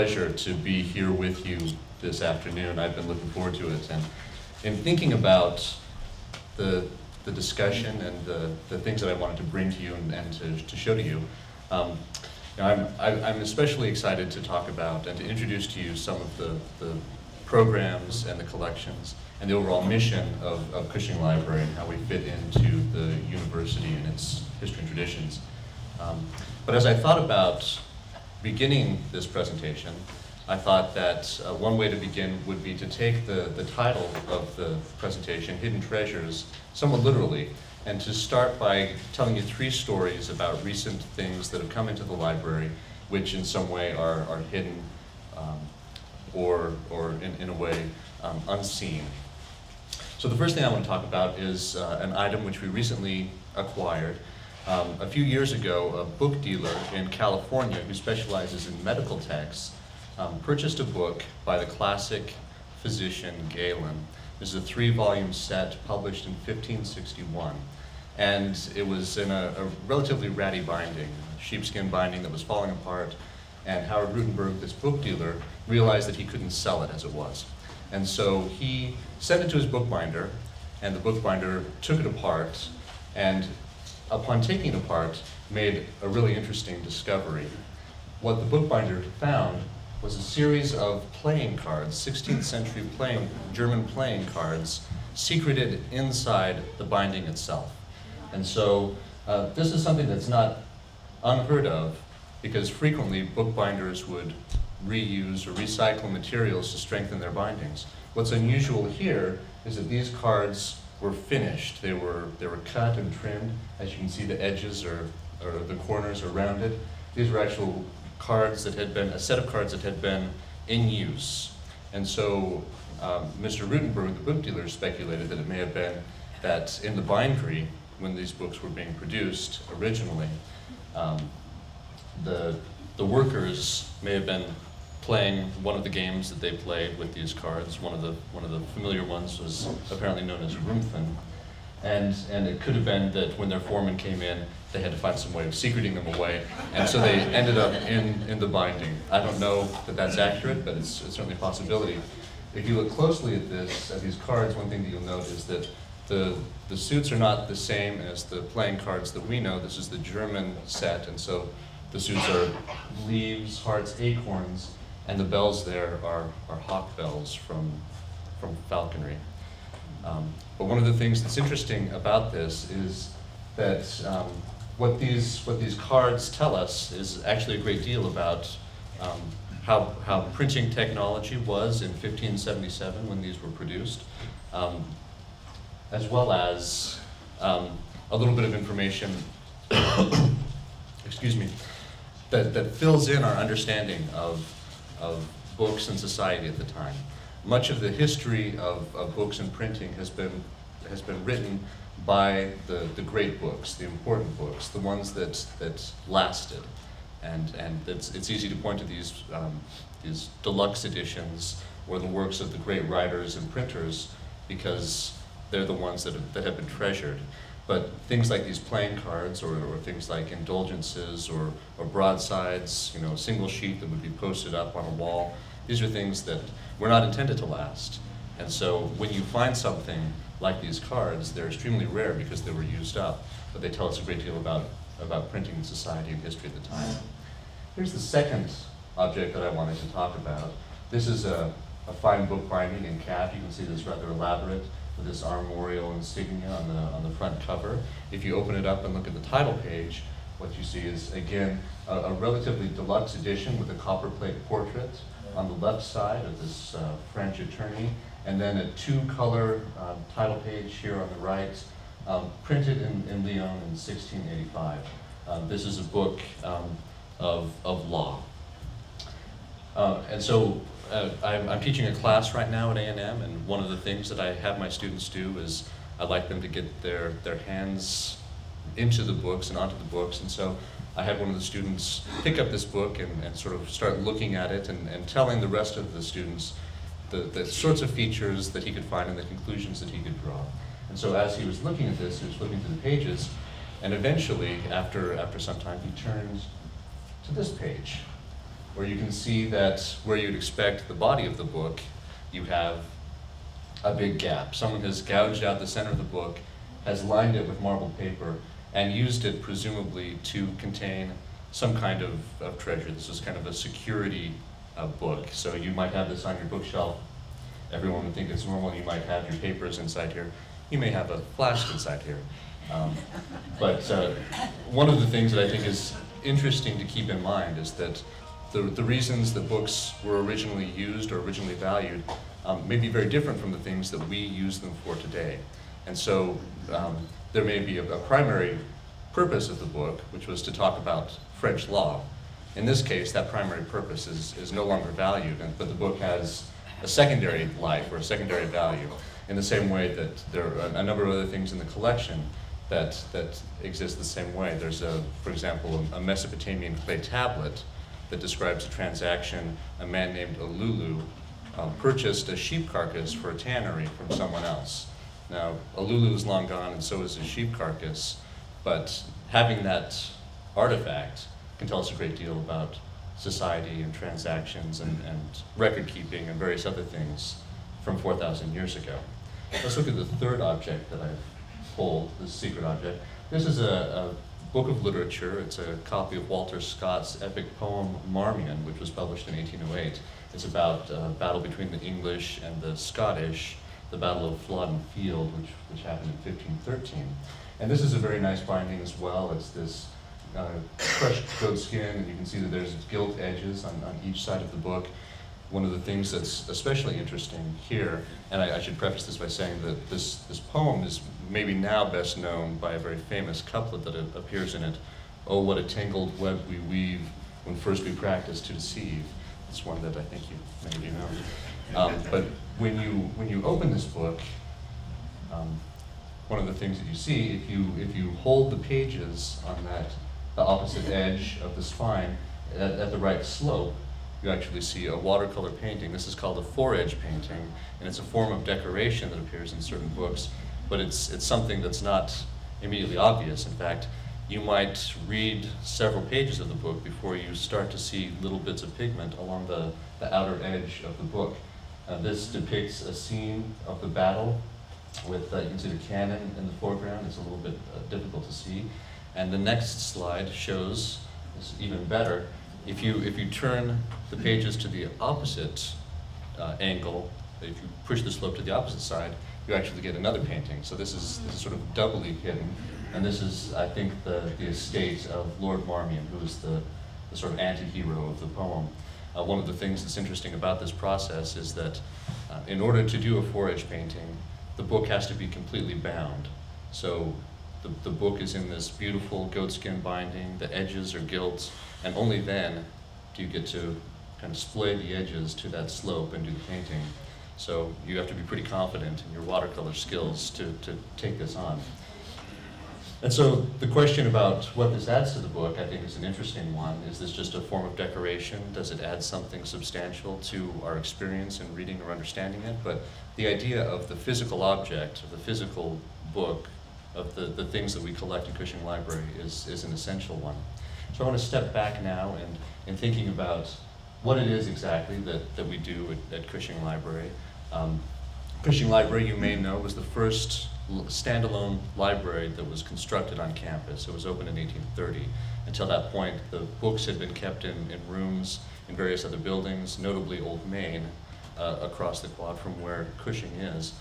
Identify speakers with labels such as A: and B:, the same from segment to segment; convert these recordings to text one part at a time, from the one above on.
A: pleasure to be here with you this afternoon. I've been looking forward to it. And in thinking about the discussion and the things that I wanted to bring to you and to show to you, I'm especially excited to talk about and to introduce to you some of the programs and the collections and the overall mission of Cushing Library and how we fit into the university and its history and traditions. But as I thought about beginning this presentation, I thought that one way to begin would be to take the title of the presentation, Hidden Treasures, somewhat literally, and to start by telling you 3 stories about recent things that have come into the library which in some way are hidden or in a way unseen. So the first thing I want to talk about is an item which we recently acquired. A few years ago, a book dealer in California who specializes in medical texts purchased a book by the classic physician Galen. This is a 3-volume set published in 1561. And it was in a relatively ratty binding, a sheepskin binding that was falling apart. And Howard Rutenberg, this book dealer, realized that he couldn't sell it as it was. And so he sent it to his bookbinder, and the bookbinder took it apart, and upon taking it apart, made a really interesting discovery. What the bookbinder found was a series of playing cards, 16th century German playing cards, secreted inside the binding itself. And so this is something that's not unheard of, because frequently bookbinders would reuse or recycle materials to strengthen their bindings. What's unusual here is that these cards were finished. They were cut and trimmed. As you can see, the edges or the corners are rounded. These were actual cards that had been, a set of cards that had been in use. And so Mr. Rutenberg, the book dealer, speculated that it may have been that in the bindery, when these books were being produced originally, the workers may have been playing one of the games that they played with these cards. One of the familiar ones was apparently known as Rumpfen. And it could have been that when their foreman came in, they had to find some way of secreting them away, and so they ended up in the binding. I don't know that that's accurate, but it's certainly a possibility. If you look closely at these cards, one thing that you'll note is that the suits are not the same as the playing cards that we know. This is the German set, and so the suits are leaves, hearts, acorns, and the bells there are hawk bells from falconry. But one of the things that's interesting about this is that what these cards tell us is actually a great deal about how printing technology was in 1577 when these were produced, as well as a little bit of information excuse me, that fills in our understanding of books and society at the time. Much of the history of books and printing has been written by the great books, the important books, the ones that lasted, and it's easy to point to these deluxe editions or the works of the great writers and printers because they're the ones that have been treasured. But things like these playing cards or things like indulgences or broadsides, a single sheet that would be posted up on a wall, these are things that were not intended to last. And so when you find something like these cards, they're extremely rare because they were used up, but they tell us a great deal about printing in society and history at the time. Here's the second object that I wanted to talk about. This is a fine book binding in calf. You can see this rather elaborate with this armorial insignia on the front cover. If you open it up and look at the title page, what you see is, again, a relatively deluxe edition with a copperplate portrait on the left side of this French attorney, and then a 2-color title page here on the right, printed in Lyon in 1685. This is a book of law. And so I'm teaching a class right now at A&M, and one of the things that I have my students do is I'd like them to get their hands into the books and onto the books. And so I had one of the students pick up this book and sort of start looking at it and telling the rest of the students the sorts of features that he could find and the conclusions that he could draw. And so as he was looking at this, he was looking through the pages, and eventually, after some time, he turned to this page, where you can see that where you'd expect the body of the book, you have a big gap. Someone has gouged out the center of the book, has lined it with marbled paper, and used it presumably to contain some kind of treasure. This is kind of a security book. So you might have this on your bookshelf. Everyone would think it's normal. You might have your papers inside here. You may have a flask inside here. But one of the things that I think is interesting to keep in mind is that the reasons that books were originally used or originally valued may be very different from the things that we use them for today. And so there may be a primary purpose of the book, which was to talk about French law. In this case, that primary purpose is no longer valued, but the book has a secondary life or a secondary value, in the same way that there are a number of other things in the collection that exist the same way. There's, for example, a Mesopotamian clay tablet that describes a transaction. A man named Alulu purchased a sheep carcass for a tannery from someone else. Now, Alulu is long gone, and so is his sheep carcass, but having that artifact can tell us a great deal about society and transactions and record keeping and various other things from 4,000 years ago. Let's look at the third object that I've pulled, this secret object. This is a book of literature. It's a copy of Walter Scott's epic poem Marmion, which was published in 1808. It's about a battle between the English and the Scottish, the Battle of Flodden Field, which happened in 1513. And this is a very nice binding as well. It's this crushed goat skin, and you can see that there's gilt edges on each side of the book. One of the things that's especially interesting here, and I should preface this by saying that this poem is maybe now best known by a very famous couplet that appears in it. "Oh, what a tangled web we weave when first we practice to deceive." It's one that I think many of you know. But when you open this book, one of the things that you see, if you hold the pages on the opposite edge of the spine at the right slope, you actually see a watercolor painting. This is called a forage painting, and it's a form of decoration that appears in certain books, but it's something that's not immediately obvious. In fact, you might read several pages of the book before you start to see little bits of pigment along the outer edge of the book. This depicts a scene of the battle with, you can see the cannon in the foreground. It's a little bit difficult to see. And the next slide shows, this is even better, if you turn the pages to the opposite angle, if you push the slope to the opposite side, you actually get another painting. So this is sort of doubly hidden. And this is, I think, the estate of Lord Marmion, who is the sort of anti-hero of the poem. One of the things that's interesting about this process is that in order to do a forage painting, the book has to be completely bound. So the book is in this beautiful goatskin binding, the edges are gilt, and only then do you get to kind of splay the edges to that slope and do the painting. So you have to be pretty confident in your watercolor skills to take this on. And so the question about what this adds to the book, I think, is an interesting one. Is this just a form of decoration? Does it add something substantial to our experience in reading or understanding it? But the idea of the physical object, of the physical book, of the things that we collect in Cushing Library is an essential one. So I want to step back now and in thinking about what it is exactly that we do at Cushing Library. Cushing Library, you may know, was the first standalone library that was constructed on campus. It was opened in 1830. Until that point, the books had been kept in rooms in various other buildings, notably Old Main, across the quad from where Cushing is,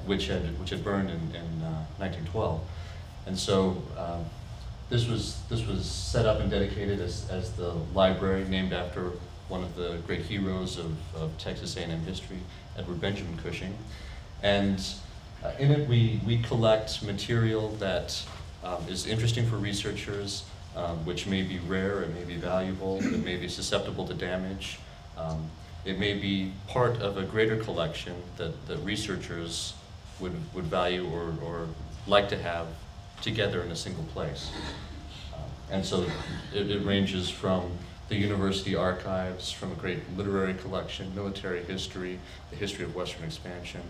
A: which had burned in 1912. And so this was set up and dedicated as the library named after one of the great heroes of Texas A&M history, Edward Benjamin Cushing. And in it, we collect material that is interesting for researchers, which may be rare, it may be valuable, it may be susceptible to damage. It may be part of a greater collection that researchers would value or like to have together in a single place. And so it ranges from the university archives, from a great literary collection, military history, the history of Western expansion,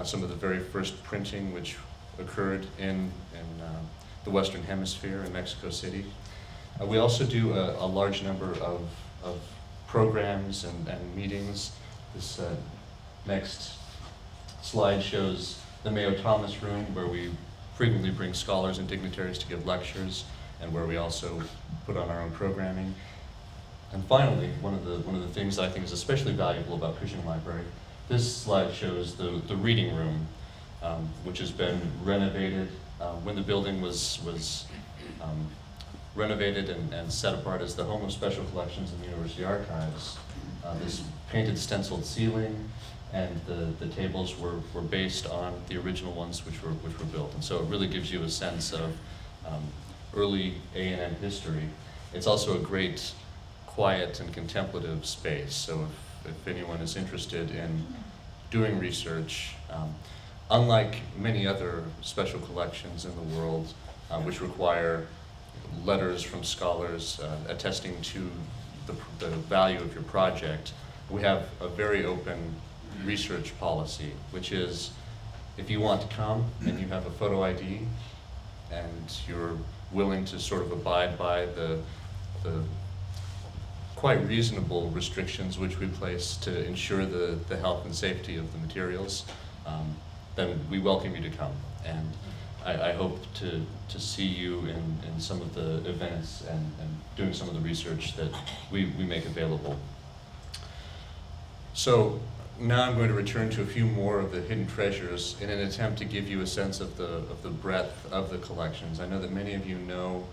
A: some of the very first printing which occurred in the Western Hemisphere in Mexico City. We also do a large number of programs and meetings. This next slide shows the Mayo Thomas Room, where we frequently bring scholars and dignitaries to give lectures, and where we also put on our own programming. And finally, one of the things I think is especially valuable about Cushing Library, this slide shows the reading room, which has been renovated. When the building was renovated and set apart as the home of special collections in the University Archives, this painted stenciled ceiling and the tables were based on the original ones which were built. And so it really gives you a sense of early A&M history. It's also a great quiet and contemplative space. So if anyone is interested in doing research, unlike many other special collections in the world, which require letters from scholars attesting to the value of your project, we have a very open research policy, which is if you want to come and you have a photo ID and you're willing to sort of abide by the quite reasonable restrictions which we place to ensure the health and safety of the materials, then we welcome you to come. And I hope to see you in some of the events and doing some of the research that we make available. So now I'm going to return to a few more of the hidden treasures in an attempt to give you a sense of the breadth of the collections. I know that many of you know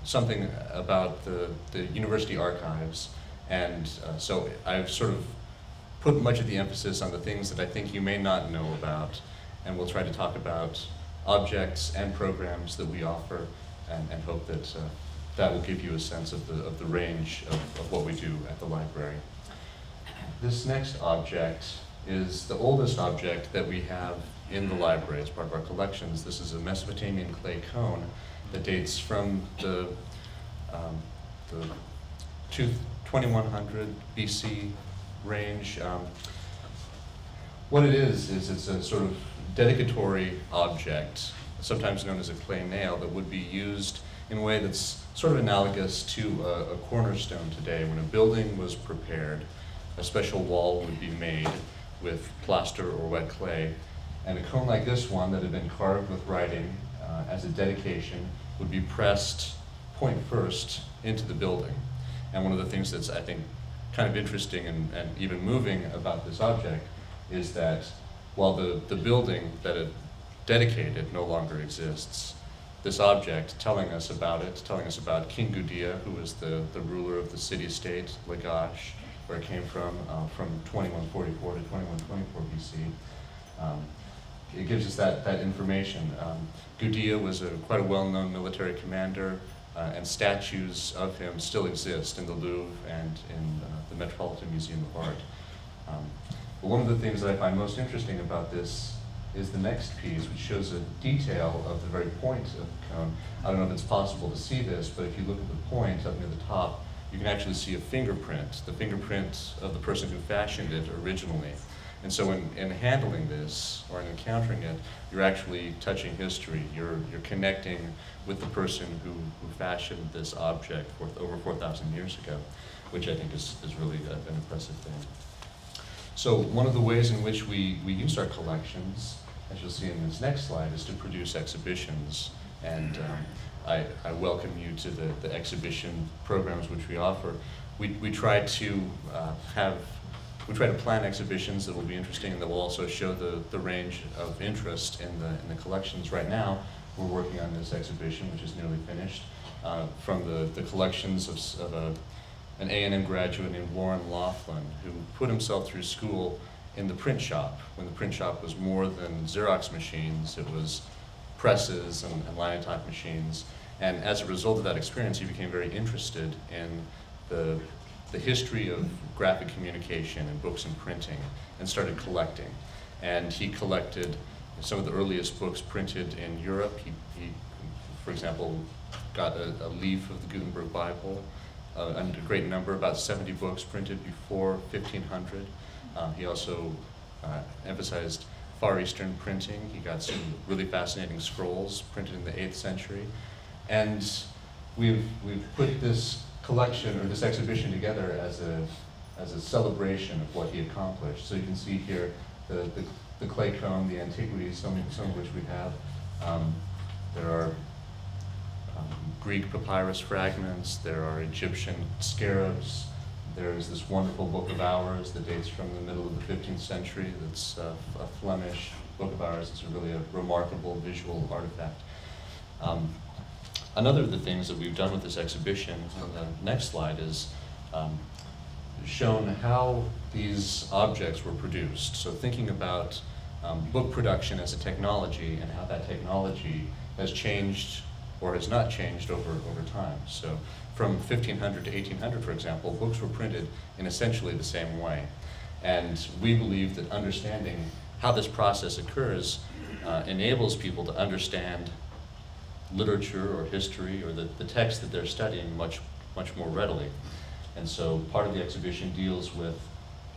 A: something about the university archives, and so I've sort of put much of the emphasis on the things that I think you may not know about, and we'll try to talk about objects and programs that we offer, and hope that that will give you a sense of the range of what we do at the library. This next object is the oldest object that we have in the library as part of our collections. This is a Mesopotamian clay cone that dates from the 2100 BC range. What it is it's a sort of dedicatory object, sometimes known as a clay nail, that would be used in a way that's sort of analogous to a cornerstone today. When a building was prepared, a special wall would be made with plaster or wet clay, and a cone like this one that had been carved with writing as a dedication would be pressed point first into the building. And one of the things that's, I think, kind of interesting and even moving about this object is that while the building that it dedicated no longer exists, this object telling us about it, telling us about King Gudea, who was the ruler of the city-state, Lagash, where it came from 2144 to 2124 BC. It gives us that information. Gudea was quite a well-known military commander, and statues of him still exist in the Louvre and in the Metropolitan Museum of Art. But one of the things that I find most interesting about this is the next piece, which shows a detail of the very point of the cone. I don't know if it's possible to see this, but if you look at the point up near the top, you can actually see a fingerprint, the fingerprint of the person who fashioned it originally. And so in handling this, or in encountering it, you're actually touching history. You're connecting with the person who fashioned this object over 4,000 years ago, which I think is really an impressive thing. So one of the ways in which we use our collections, as you'll see in this next slide, is to produce exhibitions. And I welcome you to the exhibition programs which we offer. We try to plan exhibitions that will be interesting and that will also show the range of interest in the collections. Right now, we're working on this exhibition, which is nearly finished, from the collections of an A&M graduate named Warren Laughlin, who put himself through school in the print shop. When the print shop was more than Xerox machines, it was presses and linotype machines. And as a result of that experience, he became very interested in the history of graphic communication and books and printing, and started collecting. And he collected some of the earliest books printed in Europe. He for example, got a leaf of the Gutenberg Bible, a great number, about 70 books printed before 1500. He also emphasized Far Eastern printing. He got some really fascinating scrolls printed in the 8th century. And we've put this collection, or this exhibition together as a celebration of what he accomplished. So you can see here the Claycomb, the antiquities, some of which we have. There are Greek papyrus fragments, there are Egyptian scarabs, there's this wonderful Book of Hours that dates from the middle of the 15th century. That's a Flemish Book of Hours. It's really a remarkable visual artifact. Another of the things that we've done with this exhibition on the next slide is shown how these objects were produced. So thinking about book production as a technology and how that technology has changed or has not changed over time. So from 1500 to 1800, for example, books were printed in essentially the same way. And we believe that understanding how this process occurs enables people to understand literature or history or the text that they're studying much more readily. And so part of the exhibition deals with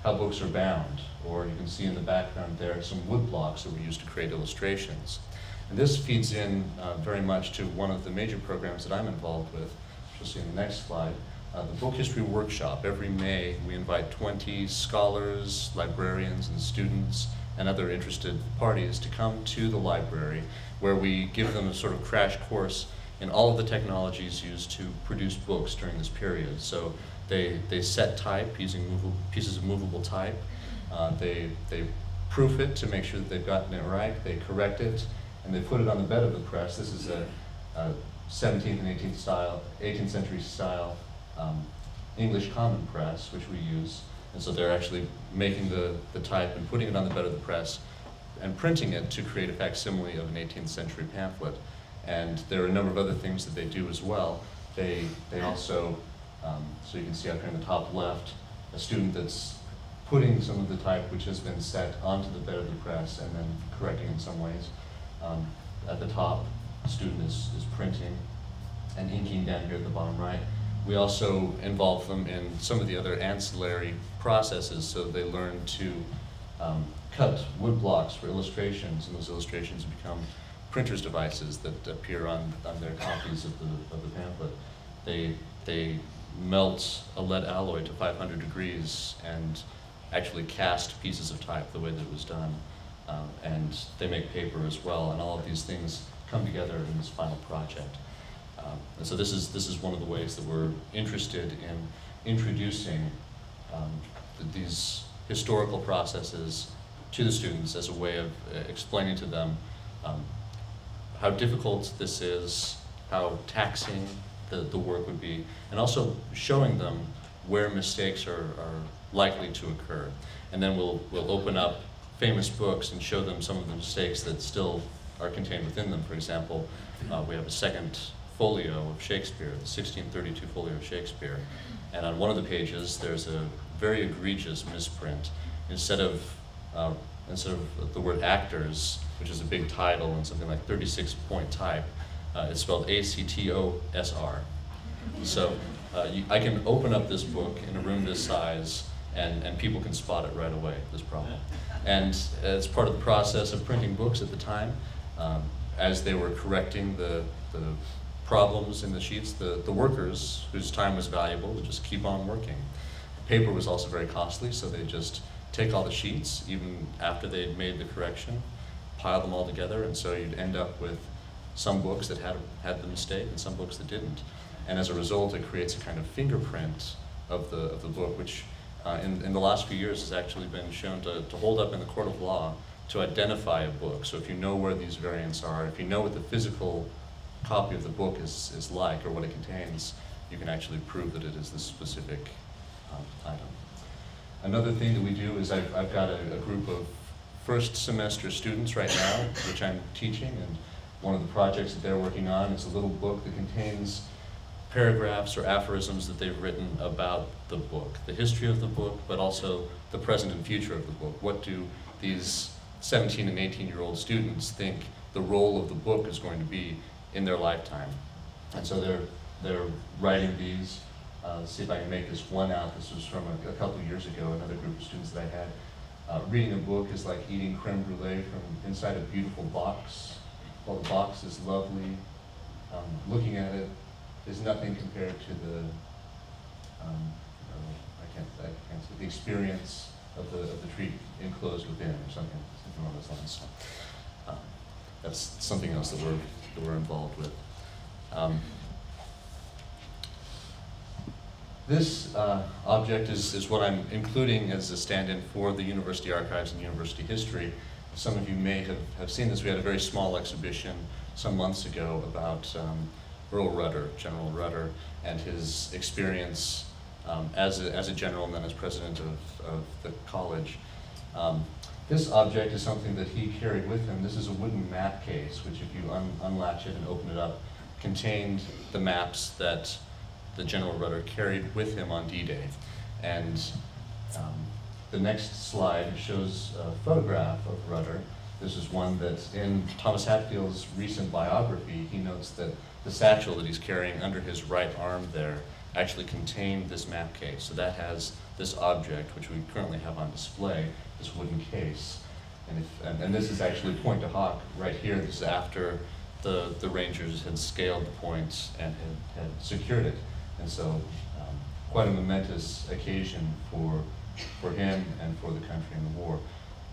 A: how books are bound, or you can see in the background there some wood blocks that were used to create illustrations. And this feeds in very much to one of the major programs that I'm involved with, which you'll see in the next slide, the Book History Workshop. Every May we invite 20 scholars, librarians, and students and other interested parties to come to the library, where we give them a sort of crash course in all of the technologies used to produce books during this period. So they set type using pieces of movable type. They proof it to make sure that they've gotten it right. They correct it, and they put it on the bed of the press. This is a 17th and 18th century style English common press, which we use. And so they're actually making the type and putting it on the bed of the press and printing it to create a facsimile of an 18th century pamphlet. And there are a number of other things that they do as well. They also, so you can see up here in the top left, a student that's putting some of the type which has been set onto the bed of the press and then correcting in some ways. At the top, the student is printing and inking down here at the bottom right. We also involve them in some of the other ancillary processes, so they learn to cut wood blocks for illustrations, and those illustrations become printer's devices that appear on their copies of the pamphlet. They melt a lead alloy to 500 degrees and actually cast pieces of type the way that it was done. And they make paper as well, and all of these things come together in this final project. And so this is one of the ways that we're interested in introducing these historical processes to the students as a way of explaining to them how difficult this is, how taxing the work would be, and also showing them where mistakes are likely to occur. And then we'll open up famous books and show them some of the mistakes that still are contained within them. For example, we have a second folio of Shakespeare, the 1632 folio of Shakespeare, and on one of the pages there's a very egregious misprint. Instead of the word actors, which is a big title and something like 36-point type, it's spelled A-C-T-O-S-R. So I can open up this book in a room this size and people can spot it right away, this problem. And as part of the process of printing books at the time, as they were correcting the problems in the sheets, the workers, whose time was valuable, would just keep on working. Paper was also very costly, so they just take all the sheets, even after they'd made the correction, pile them all together, and so you'd end up with some books that had the mistake and some books that didn't. And as a result, it creates a kind of fingerprint of the book, which in the last few years has actually been shown to hold up in the court of law to identify a book. So if you know where these variants are, if you know what the physical copy of the book is like or what it contains, you can actually prove that it is this specific item. Another thing that we do is I've got a group of first semester students right now, which I'm teaching, and one of the projects that they're working on is a little book that contains paragraphs or aphorisms that they've written about the book, the history of the book, but also the present and future of the book. What do these 17 and 18-year-old students think the role of the book is going to be in their lifetime? And so they're writing these. Let's see if I can make this one out. This was from a couple of years ago, another group of students that I had. Reading a book is like eating creme brulee from inside a beautiful box. While the box is lovely, looking at it is nothing compared to I can't say the experience of the tree enclosed within, or something along those lines. So, that's something else that we're involved with. This object is what I'm including as a stand-in for the university archives and university history. Some of you may have seen this. We had a very small exhibition some months ago about Earl Rudder, General Rudder, and his experience as a general and then as president of the college. This object is something that he carried with him. This is a wooden map case, which if you unlatch it and open it up, contained the maps that the General Rudder carried with him on D-Day. And the next slide shows a photograph of Rudder. This is one that's in Thomas Hatfield's recent biography. He notes that the satchel that he's carrying under his right arm there actually contained this map case. So that has this object, which we currently have on display, this wooden case. And this is actually point to hawk right here. This is after the Rangers had scaled the points and had secured it. And so quite a momentous occasion for him and for the country in the war.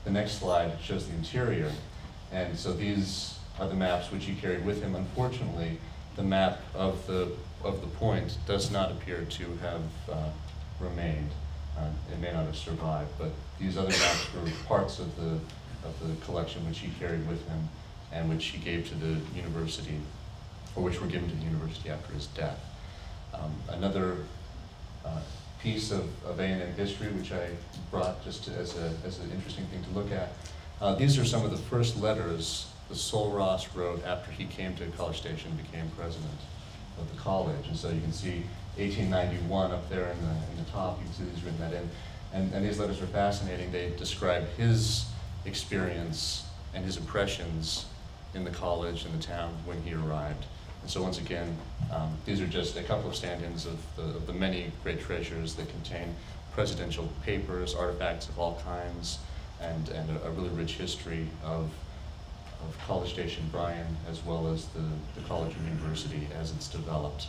A: The next slide shows the interior. And so these are the maps which he carried with him. Unfortunately, the map of the point does not appear to have remained. It may not have survived, but these other maps were parts of the collection which he carried with him and which he gave to the university, or which were given to the university after his death. Another piece of A&M history which I brought just as an interesting thing to look at. These are some of the first letters that Sol Ross wrote after he came to College Station and became president of the college. And so you can see 1891 up there in the top. You can see he's written that in. And these letters are fascinating. They describe his experience and his impressions in the college and the town when he arrived. And so once again, these are just a couple of stand-ins of the many great treasures that contain presidential papers, artifacts of all kinds, and a really rich history of College Station Bryan, as well as the college and university as it's developed.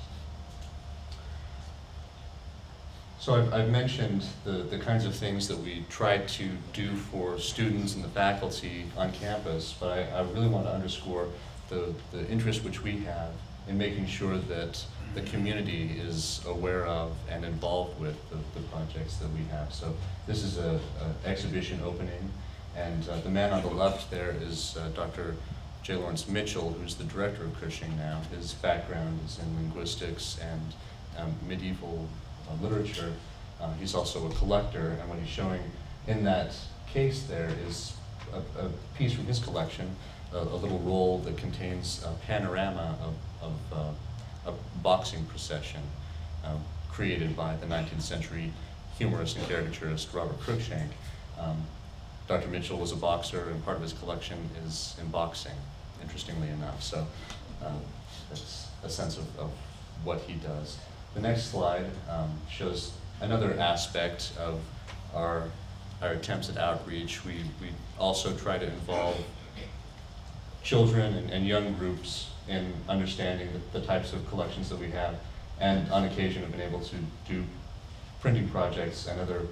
A: So I've mentioned the kinds of things that we try to do for students and the faculty on campus, but I really want to underscore the interest which we have in making sure that the community is aware of and involved with the projects that we have. So this is an exhibition opening, and the man on the left there is Dr. J. Lawrence Mitchell, who's the director of Cushing now. His background is in linguistics and medieval literature. He's also a collector, and what he's showing in that case there is a piece from his collection, a little roll that contains a panorama of a boxing procession created by the 19th century humorist and caricaturist Robert Cruikshank. Dr. Mitchell was a boxer, and part of his collection is in boxing, interestingly enough. So that's a sense of what he does. The next slide shows another aspect of our attempts at outreach. We also try to involve children and young groups in understanding the types of collections that we have, and on occasion have been able to do printing projects and other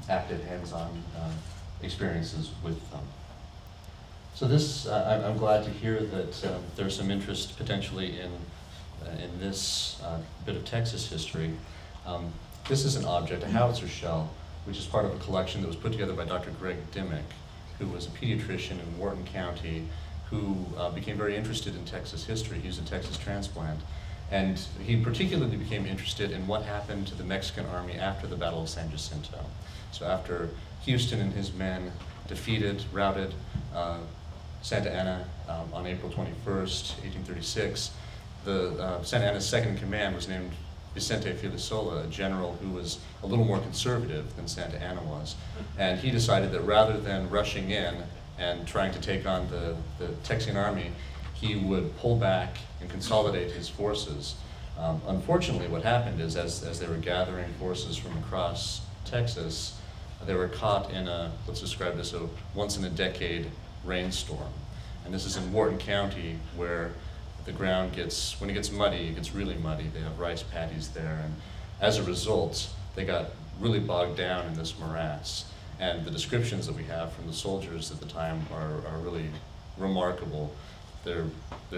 A: active hands-on experiences with them. So this, I'm glad to hear that there's some interest potentially in this bit of Texas history. This is an object, a Howitzer Shell, which is part of a collection that was put together by Dr. Greg Dimmick, who was a pediatrician in Wharton County, who became very interested in Texas history. He was a Texas transplant. And he particularly became interested in what happened to the Mexican army after the Battle of San Jacinto. So after Houston and his men routed Santa Anna on April 21st, 1836, Santa Anna's second in command was named Vicente Filisola, a general who was a little more conservative than Santa Anna was. And he decided that rather than rushing in and trying to take on the Texian army, he would pull back and consolidate his forces. Unfortunately, what happened is as they were gathering forces from across Texas, they were caught in what's described as a once-in-a-decade rainstorm. And this is in Wharton County, where the ground when it gets muddy, it gets really muddy. They have rice paddies there. as a result, they got really bogged down in this morass. And the descriptions that we have from the soldiers at the time are really remarkable. Their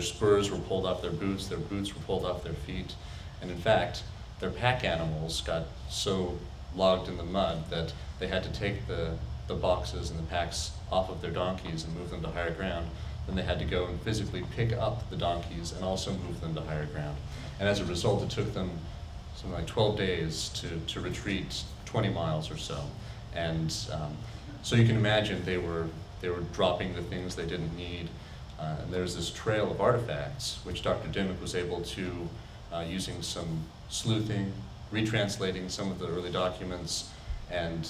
A: spurs were pulled off their boots were pulled off their feet, and in fact, their pack animals got so logged in the mud that they had to take the boxes and the packs off of their donkeys and move them to higher ground. Then they had to go and physically pick up the donkeys and also move them to higher ground. And as a result, it took them something like 12 days to retreat 20 miles or so. And so you can imagine they were dropping the things they didn't need. And there's this trail of artifacts, which Dr. Dimmock was able to, using some sleuthing, retranslating some of the early documents, and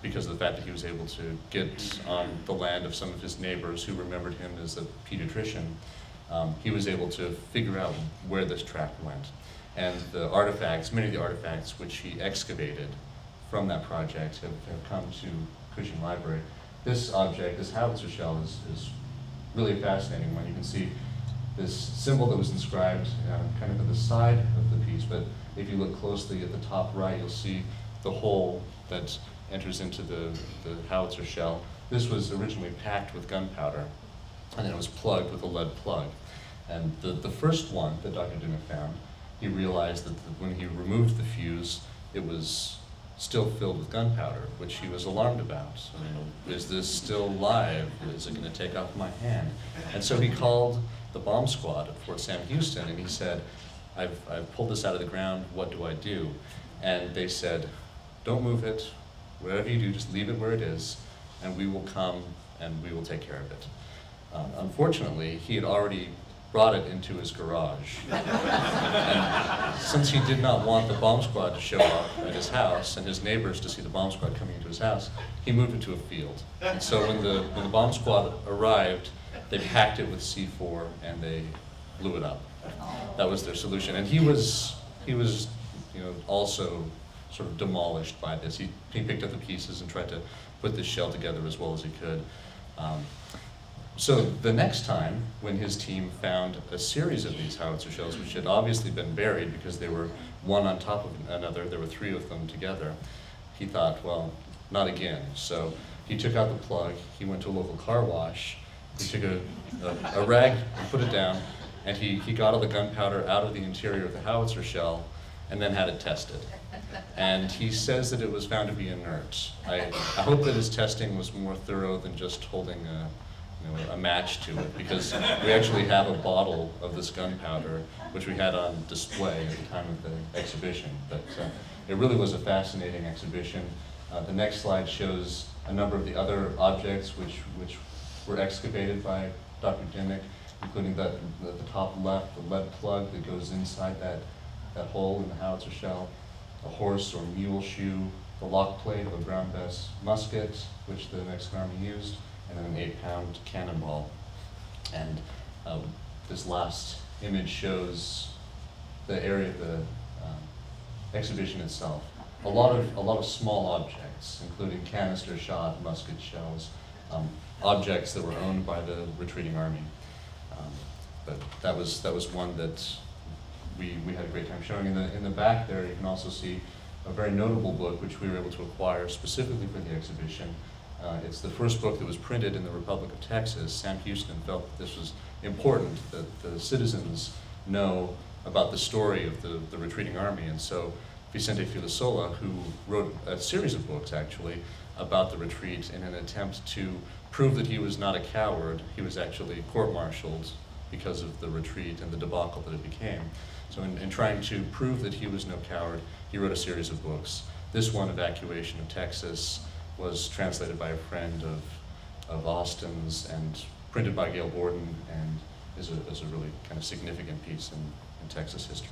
A: because of the fact that he was able to get on the land of some of his neighbors who remembered him as a pediatrician, he was able to figure out where this track went. And the artifacts, many of the artifacts which he excavated from that project have come to Cushing Library. This object, this Howitzer Shell, is really a fascinating one. You can see this symbol that was inscribed kind of at the side of the piece, but if you look closely at the top right, you'll see the hole that enters into the Howitzer Shell. This was originally packed with gunpowder, and then it was plugged with a lead plug. And the first one that Dr. Dimmock found, he realized that when he removed the fuse, it was still filled with gunpowder, which he was alarmed about. So, is this still live? Is it going to take off my hand? And so he called the bomb squad at Fort Sam Houston, and he said, I've pulled this out of the ground, what do I do? And they said, don't move it. Whatever you do, just leave it where it is, and we will come and we will take care of it. Unfortunately, he had already brought it into his garage. And since he did not want the bomb squad to show up at his house and his neighbors to see the bomb squad coming into his house, he moved it to a field. And so when the bomb squad arrived, they packed it with C4 and they blew it up. That was their solution. And he was also sort of demolished by this. He picked up the pieces and tried to put this shell together as well as he could. So the next time, when his team found a series of these Howitzer shells, which had obviously been buried because they were one on top of another, there were 3 of them together, he thought, well, not again. So he took out the plug, he went to a local car wash, he took a rag and put it down, and he got all the gunpowder out of the interior of the Howitzer shell and then had it tested. And he says that it was found to be inert. I hope that his testing was more thorough than just holding a match to it, because we actually have a bottle of this gunpowder, which we had on display at the time of the exhibition. But it really was a fascinating exhibition. The next slide shows a number of the other objects which were excavated by Dr. Dimmock, including the top left, the lead plug that goes inside that hole in the Howitzer shell, a horse or mule shoe, the lock plate of a Brown Bess musket, which the Mexican Army used, and then an 8-pound cannonball. And this last image shows the area of the exhibition itself. A lot of small objects, including canister shot, musket shells, objects that were owned by the retreating army. But that was one that we had a great time showing. In the back there, you can also see a very notable book which we were able to acquire specifically for the exhibition. It's the first book that was printed in the Republic of Texas. Sam Houston felt that this was important, that the citizens know about the story of the retreating army. And so Vicente Filasola, who wrote a series of books actually about the retreat in an attempt to prove that he was not a coward, he was actually court-martialed because of the retreat and the debacle that it became. So in trying to prove that he was no coward, he wrote a series of books. This one, Evacuation of Texas, was translated by a friend of Austin's and printed by Gail Borden, and is a really kind of significant piece in Texas history.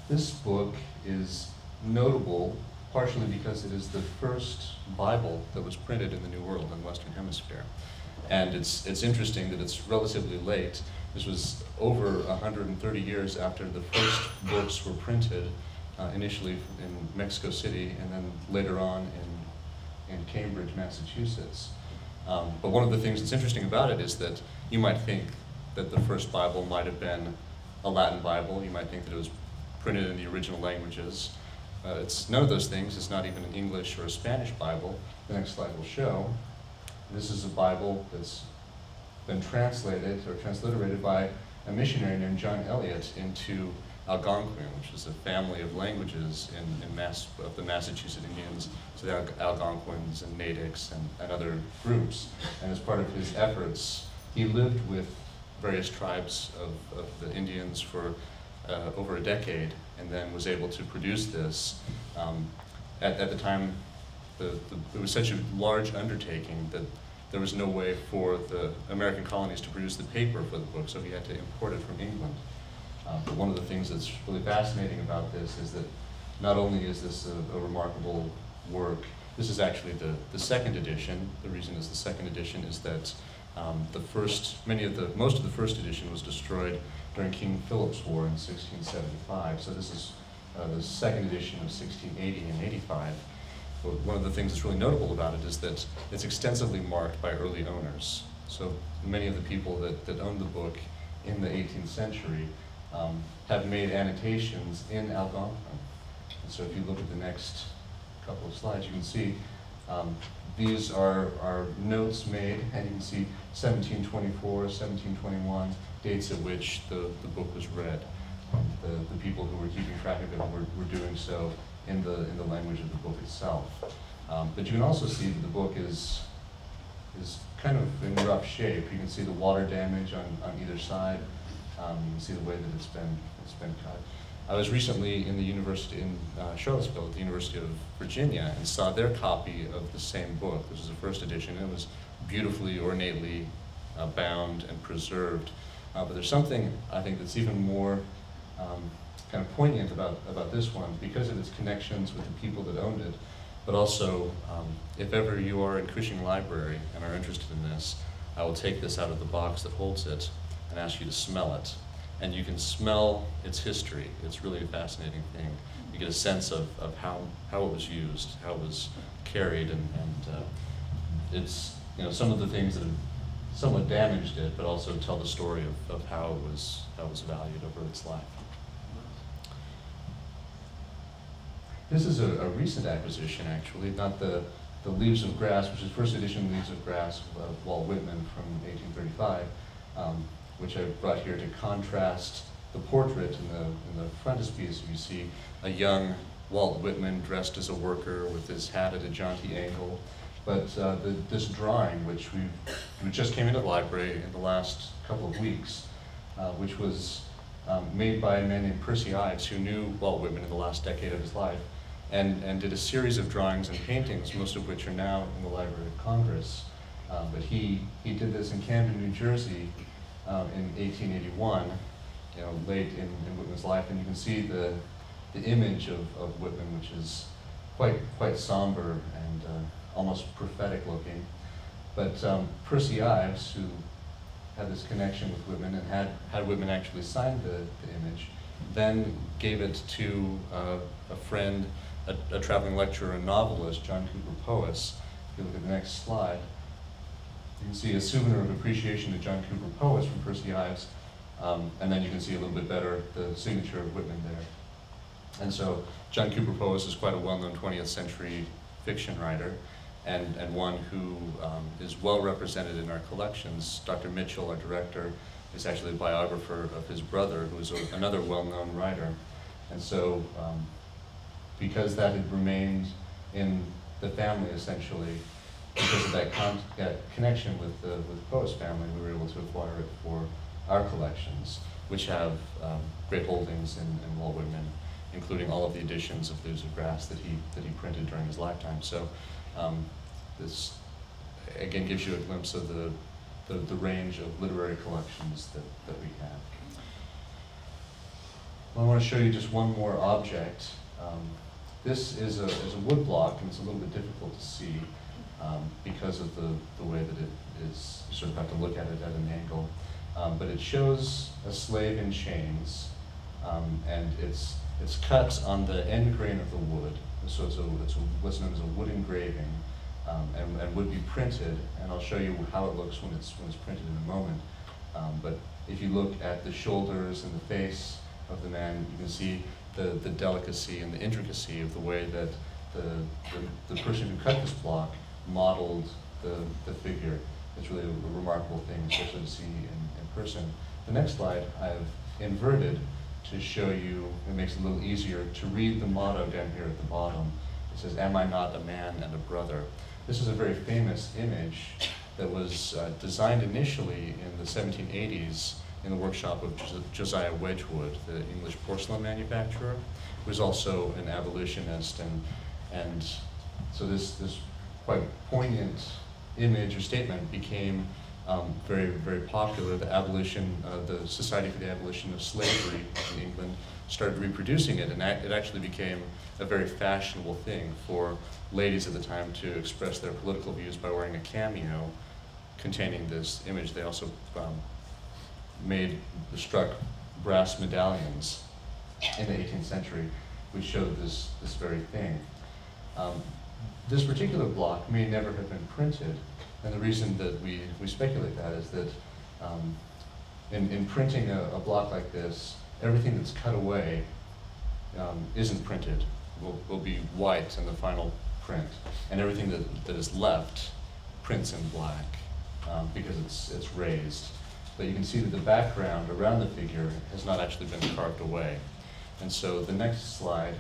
A: This book is notable partially because it is the first Bible that was printed in the New World in the Western Hemisphere. And it's interesting that it's relatively late. This was over 130 years after the first books were printed, initially in Mexico City and then later on in Cambridge, Massachusetts. But one of the things that's interesting about it is that you might think that the first Bible might have been a Latin Bible. You might think that it was printed in the original languages. It's none of those things. It's not even an English or a Spanish Bible. The next slide will show. This is a Bible that's been translated or transliterated by a missionary named John Eliot into Algonquin, which is a family of languages of the Massachusetts Indians, so the Algonquins and Natics and other groups. And as part of his efforts, he lived with various tribes of the Indians for over a decade, and then was able to produce this. At the time, it was such a large undertaking that there was no way for the American colonies to produce the paper for the book, so he had to import it from England. But one of the things that's really fascinating about this is that not only is this a remarkable work, this is actually the second edition. The reason it's the second edition is that most of the first edition was destroyed during King Philip's War in 1675. So this is the second edition of 1680 and 85. But one of the things that's really notable about it is that it's extensively marked by early owners. So many of the people that owned the book in the 18th century have made annotations in Algonquin. And so if you look at the next couple of slides, you can see these are notes made, and you can see 1724, 1721, dates at which the book was read. The people who were keeping track of it were doing so in the language of the book itself. But you can also see that the book is kind of in rough shape. You can see the water damage on either side. You can see the way that it's been cut. I was recently in the university in Charlottesville at the University of Virginia and saw their copy of the same book. This was the first edition. It was beautifully, ornately bound and preserved. But there's something I think that's even more kind of poignant about this one because of its connections with the people that owned it. But also, if ever you are in Cushing Library and are interested in this, I will take this out of the box that holds it and ask you to smell it. And you can smell its history. It's really a fascinating thing. You get a sense of how it was used, how it was carried, and it's some of the things that have somewhat damaged it, but also tell the story of how it was valued over its life. This is a recent acquisition, actually, not the Leaves of Grass, which is first edition Leaves of Grass of Walt Whitman from 1835. Which I brought here to contrast the portrait in the frontispiece. You see a young Walt Whitman dressed as a worker with his hat at a jaunty angle. But this drawing, which we just came into the library in the last couple of weeks, which was made by a man named Percy Ives, who knew Walt Whitman in the last decade of his life, and did a series of drawings and paintings, most of which are now in the Library of Congress. But he did this in Camden, New Jersey, in 1881, late in Whitman's life, and you can see the image of Whitman, which is quite somber and almost prophetic looking. But Percy Ives, who had this connection with Whitman and had Whitman actually sign the image, then gave it to a friend, a traveling lecturer and novelist, John Cooper Poe. If you look at the next slide, you can see a souvenir of appreciation to John Cooper Poe from Percy Ives, and then you can see a little bit better the signature of Whitman there. And so John Cooper Poe is quite a well-known 20th century fiction writer, and one who is well represented in our collections. Dr. Mitchell, our director, is actually a biographer of his brother, who is another well-known writer. And so because that had remained in the family, essentially, because of that connection with Poe's family, we were able to acquire it for our collections, which have great holdings in Walt Whitman, including all of the editions of Leaves of Grass that he printed during his lifetime. So this again gives you a glimpse of the range of literary collections that we have. Well, I want to show you just one more object. This is a wood block, and it's a little bit difficult to see because of the way that it is. You sort of have to look at it at an angle. But it shows a slave in chains, and it's cut on the end grain of the wood. So it's what's known as a wood engraving, and would be printed. And I'll show you how it looks when it's printed in a moment. But if you look at the shoulders and the face of the man, you can see the delicacy and the intricacy of the way that the person who cut this block modeled the figure. It's really a remarkable thing, especially to see in person. The next slide I've inverted to show you, it makes it a little easier to read the motto down here at the bottom. It says, "Am I not a man and a brother?" This is a very famous image that was designed initially in the 1780s in the workshop of Josiah Wedgwood, the English porcelain manufacturer, who was also an abolitionist, and so this quite poignant image or statement became very, very popular. The Society for the Abolition of Slavery in England started reproducing it, and it actually became a very fashionable thing for ladies at the time to express their political views by wearing a cameo containing this image. They also struck brass medallions in the 18th century, which showed this very thing. This particular block may never have been printed, and the reason that we speculate that is that in printing a block like this, everything that's cut away isn't printed, will be white in the final print, and everything that is left prints in black because it's raised. But you can see that the background around the figure has not actually been carved away. And so the next slide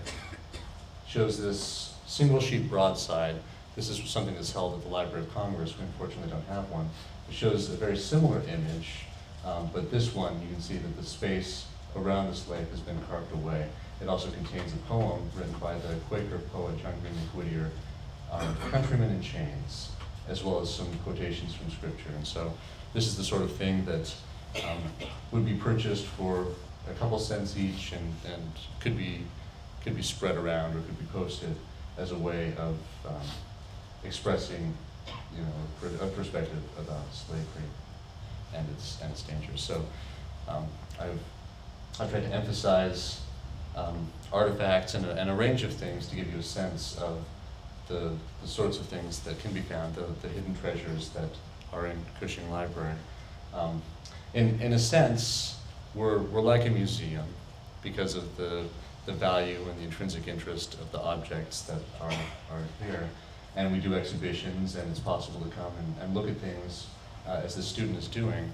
A: shows this single sheet broadside. This is something that's held at the Library of Congress. We unfortunately don't have one. It shows a very similar image, but this one, you can see that the space around the slate has been carved away. It also contains a poem written by the Quaker poet John Greenleaf Whittier, Countrymen in Chains, as well as some quotations from scripture. And so this is the sort of thing that would be purchased for a couple cents each and could be spread around or could be posted as a way of expressing, a perspective about slavery and its dangers. So I've tried to emphasize artifacts and a range of things to give you a sense of the sorts of things that can be found, the hidden treasures that are in Cushing Library. In a sense, we're like a museum because of the value and the intrinsic interest of the objects that are here. And we do exhibitions, and it's possible to come and look at things as the student is doing.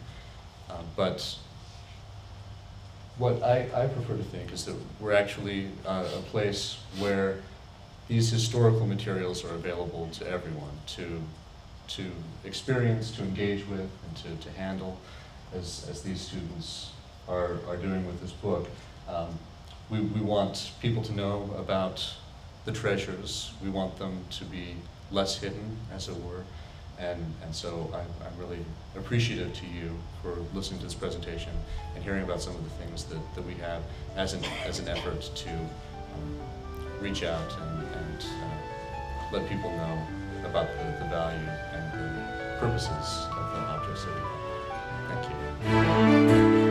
A: But what I prefer to think is that we're actually a place where these historical materials are available to everyone to experience, to engage with, and to handle, as these students are doing with this book. We want people to know about the treasures. We want them to be less hidden, as it were. And so I'm really appreciative to you for listening to this presentation and hearing about some of the things that we have as an effort to reach out and let people know about the value and the purposes of the objects that we have. Thank you.